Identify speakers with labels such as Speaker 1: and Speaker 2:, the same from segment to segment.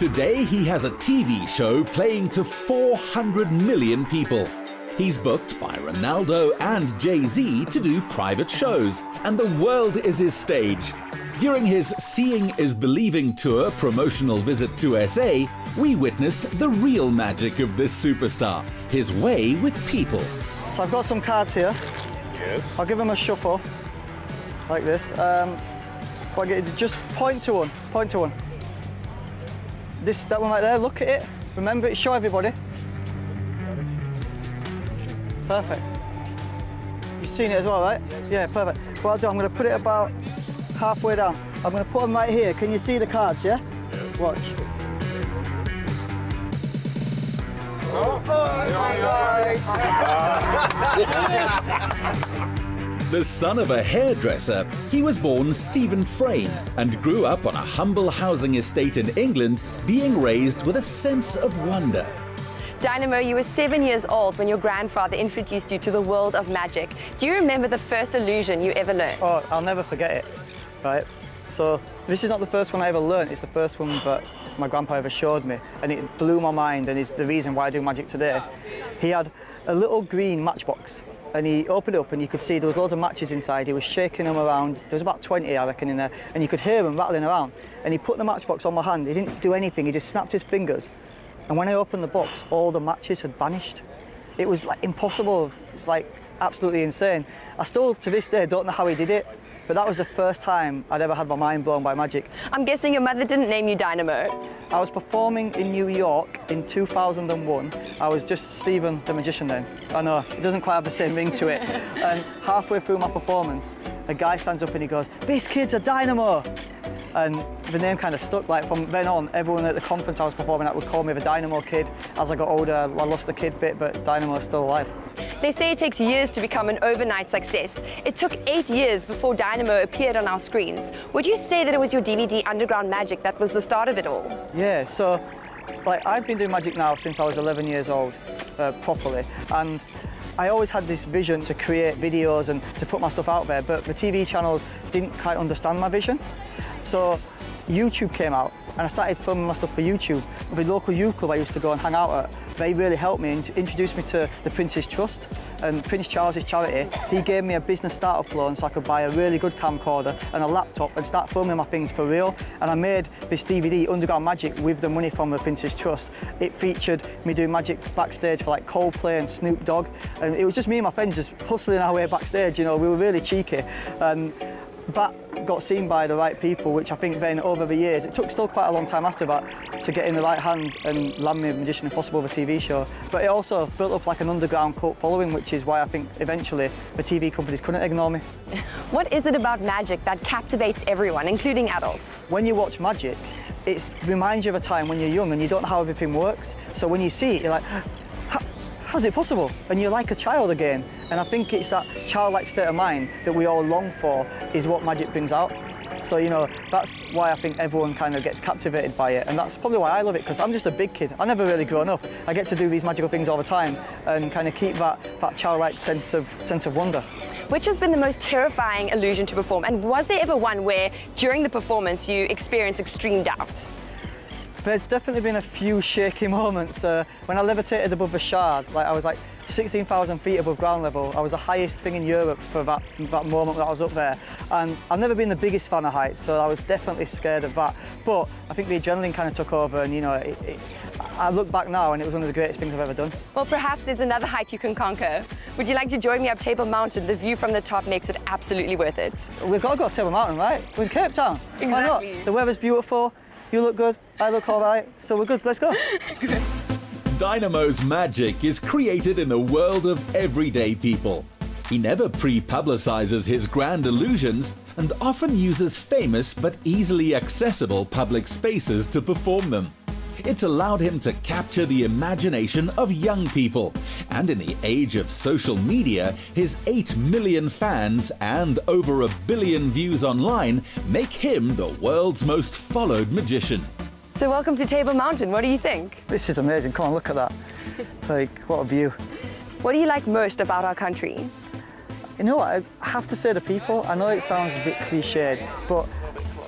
Speaker 1: Today he has a TV show playing to 400 million people. He's booked by Ronaldo and Jay-Z to do private shows, and the world is his stage. During his Seeing is Believing tour promotional visit to SA, we witnessed the real magic of this superstar, his way with people.
Speaker 2: So I've got some cards here.
Speaker 3: Yes.
Speaker 2: I'll give them a shuffle, like this. Just point to one, point to one. That one right there, look at it. Remember it, show everybody. Perfect. You've seen it as well, right? Yeah, perfect. What I'll do, I'm going to put it about halfway down. I'm going to put them right here. Can you see the cards, yeah? Watch.
Speaker 3: Oh my God!
Speaker 1: The son of a hairdresser, he was born Stephen Frayne and grew up on a humble housing estate in England, being raised with a sense of wonder.
Speaker 4: Dynamo, you were 7 years old when your grandfather introduced you to the world of magic. Do you remember the first illusion you ever learned?
Speaker 2: Oh, I'll never forget it, right? So this is not the first one I ever learned, it's the first one that my grandpa ever showed me, and it blew my mind, and it's the reason why I do magic today. He had a little green matchbox, and he opened it up and you could see there was loads of matches inside. He was shaking them around. There was about 20, I reckon, in there, and you could hear them rattling around. And he put the matchbox on my hand. He didn't do anything, he just snapped his fingers. And when I opened the box, all the matches had vanished. It was like impossible. It's like absolutely insane. I still, to this day, don't know how he did it, but that was the first time I'd ever had my mind blown by magic.
Speaker 4: I'm guessing your mother didn't name you Dynamo.
Speaker 2: I was performing in New York in 2001. I was just Stephen the Magician then. I know, it doesn't quite have the same ring to it. And halfway through my performance, a guy stands up and he goes, "This kid's a Dynamo!" And the name kind of stuck. Like from then on, everyone at the conference I was performing at would call me the Dynamo Kid. As I got older, I lost the kid bit, but Dynamo is still alive.
Speaker 4: They say it takes years to become an overnight success. It took 8 years before Dynamo appeared on our screens. Would you say that it was your DVD Underground Magic that was the start of it all?
Speaker 2: Yeah, so like I've been doing magic now since I was 11 years old, properly. And I always had this vision to create videos and to put my stuff out there, but the TV channels didn't quite understand my vision. So YouTube came out and I started filming my stuff for YouTube. The local youth club I used to go and hang out at, they really helped me and introduced me to the Prince's Trust and Prince Charles's charity. He gave me a business startup loan so I could buy a really good camcorder and a laptop and start filming my things for real. And I made this DVD, Underground Magic, with the money from the Prince's Trust. It featured me doing magic backstage for like Coldplay and Snoop Dogg. And it was just me and my friends just hustling our way backstage, you know, we were really cheeky. And that got seen by the right people, which I think then over the years, it took still quite a long time after that to get in the right hands and land me Magician Impossible, the TV show. But it also built up like an underground cult following, which is why I think eventually the TV companies couldn't ignore me.
Speaker 4: What is it about magic that captivates everyone, including adults?
Speaker 2: When you watch magic, it reminds you of a time when you're young and you don't know how everything works. So when you see it, you're like, how's it possible? And you're like a child again. And I think it's that childlike state of mind that we all long for is what magic brings out. So, you know, that's why I think everyone kind of gets captivated by it. And that's probably why I love it, because I'm just a big kid. I've never really grown up. I get to do these magical things all the time and kind of keep that childlike sense of wonder.
Speaker 4: Which has been the most terrifying illusion to perform? And was there ever one where, during the performance, you experienced extreme doubt?
Speaker 2: There's definitely been a few shaky moments. When I levitated above the Shard, like I was like 16,000 feet above ground level. I was the highest thing in Europe for that moment that I was up there. And I've never been the biggest fan of heights, so I was definitely scared of that. But I think the adrenaline kind of took over, and you know, I look back now and it was one of the greatest things I've ever done.
Speaker 4: Well, perhaps there's another height you can conquer. Would you like to join me up Table Mountain? The view from the top makes it absolutely worth it.
Speaker 2: We've got to go up Table Mountain, right? We're in Cape Town.
Speaker 4: Exactly.
Speaker 2: Why not? The weather's beautiful, you look good, I look all right, so we're good, let's go.
Speaker 1: Dynamo's magic is created in the world of everyday people. He never pre-publicizes his grand illusions and often uses famous but easily accessible public spaces to perform them. It's allowed him to capture the imagination of young people, and in the age of social media, his 8 million fans and over 1 billion views online make him the world's most followed magician.
Speaker 4: So welcome to Table Mountain. What do you think?
Speaker 2: This is amazing. Come on, look at that. Like, what a view.
Speaker 4: What do you like most about our country?
Speaker 2: You know what, I have to say the people. I know it sounds a bit cliched, but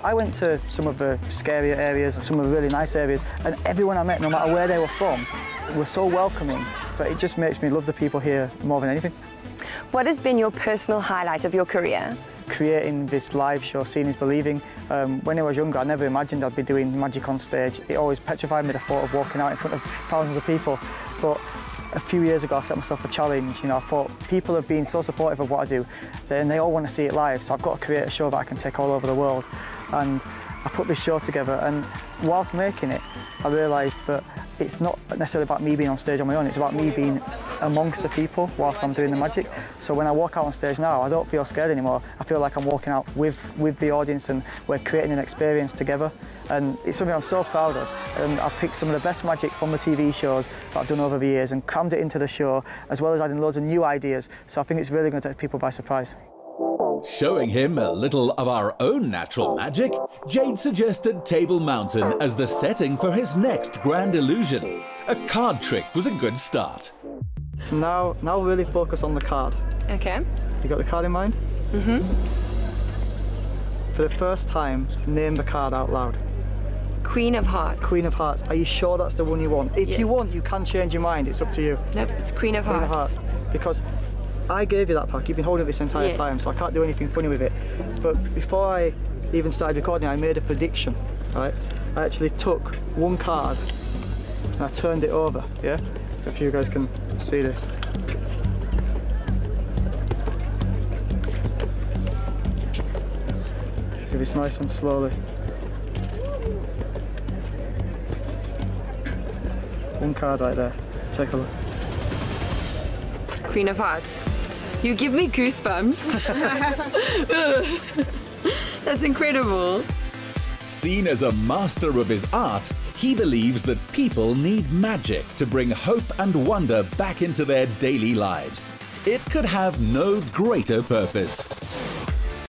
Speaker 2: I went to some of the scarier areas and some of the really nice areas, and everyone I met, no matter where they were from, were so welcoming. But it just makes me love the people here more than anything.
Speaker 4: What has been your personal highlight of your career?
Speaker 2: Creating this live show, Seeing is Believing. When I was younger, I never imagined I'd be doing magic on stage. It always petrified me, the thought of walking out in front of thousands of people. But a few years ago, I set myself a challenge. You know, I thought people have been so supportive of what I do, and they all want to see it live. So I've got to create a show that I can take all over the world. And I put this show together, and whilst making it, I realised that it's not necessarily about me being on stage on my own, it's about me being amongst the people whilst I'm doing the magic. So when I walk out on stage now, I don't feel scared anymore. I feel like I'm walking out with the audience, and we're creating an experience together. And it's something I'm so proud of. And I picked some of the best magic from the TV shows that I've done over the years and crammed it into the show, as well as adding loads of new ideas. So I think it's really going to take people by surprise.
Speaker 1: Showing him a little of our own natural magic, Jade suggested Table Mountain as the setting for his next grand illusion. A card trick was a good start.
Speaker 2: So now really focus on the card.
Speaker 4: Okay.
Speaker 2: You got the card in mind? Mm-hmm. For the first time, name the card out loud.
Speaker 4: Queen of Hearts.
Speaker 2: Queen of Hearts. Are you sure that's the one you want? If you want, you can change your mind. It's up to you.
Speaker 4: Nope, it's Queen of Hearts.
Speaker 2: Queen of Hearts. Because I gave you that pack. You've been holding it this entire time, so I can't do anything funny with it. But before I even started recording, I made a prediction. Right? I actually took one card and I turned it over. Yeah. So if you guys can see this. Do this nice and slowly. One card right there. Take a look.
Speaker 4: Queen of Hearts. You give me goosebumps. That's incredible.
Speaker 1: Seen as a master of his art, he believes that people need magic to bring hope and wonder back into their daily lives. It could have no greater purpose.